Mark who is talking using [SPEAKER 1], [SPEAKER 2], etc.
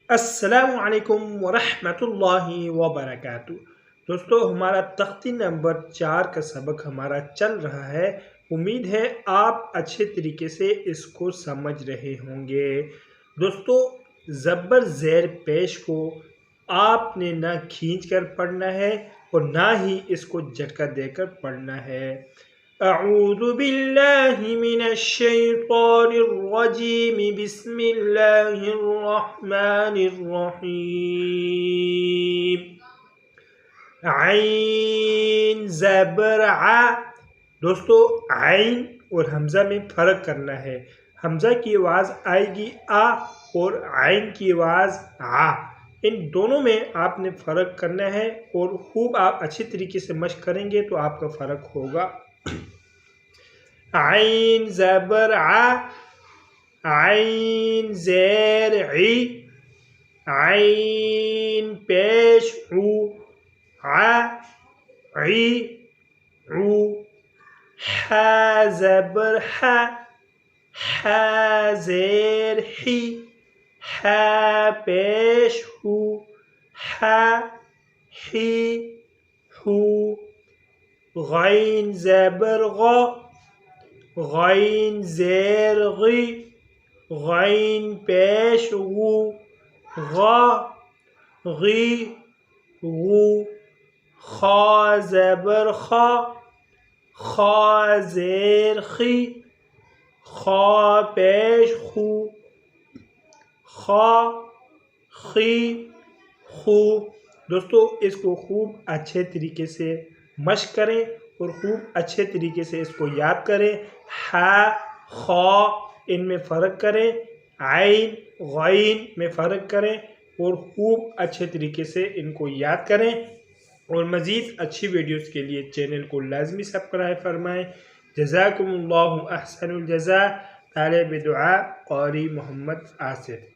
[SPEAKER 1] السلام علیکم ورحمۃ اللہ وبرکاتہ۔ دوستو، ہمارا تختی نمبر 4 کا سبق ہمارا چل رہا ہے۔ امید ہے آپ اچھے طریقے سے اس کو سمجھ رہے ہوں گے۔ دوستو، زبر زیر پیش کو آپ نے نہ کھینچ کر پڑھنا ہے اور نہ ہی اس کو جھٹکا دے کر پڑھنا ہے۔ اعوذ باللہ من الشیطان الرجیم، بسم اللہ الرحمن الرحیم۔ عین زبر ع۔ دوستو، عین اور حمزہ میں فرق کرنا ہے۔ حمزہ کی آواز آئے گی آ اور عین کی آواز ع۔ ان دونوں میں آپ نے فرق کرنا ہے اور خوب آپ اچھی طریقے سے مشق کریں گے تو آپ کا فرق ہوگا۔ عین زبر ع، عین زیر عی، عین پیش عو، ع عی عو۔ ح زبر ح، ح زیر حی، ح پیش ہو، ح حی حو۔ غین زبر غ، غین زیر غی، غین پیش غو، غ غی غو۔ خا زبر خا، خا زیر خی، خا پیش خو، خا خی خو۔ دوستو، اس کو خوب اچھے طریقے سے مشق کریں اور خوب اچھے طریقے سے اس کو یاد کریں۔ ح خا ان میں فرق کریں، عین غین میں فرق کریں اور خوب اچھے طریقے سے ان کو یاد کریں۔ اور مزید اچھی ویڈیوز کے لیے چینل کو لازمی سبسکرائب فرمائیں۔ جزاکم اللہ احسن الجزاء۔ طالب دعا قاری محمد آصف۔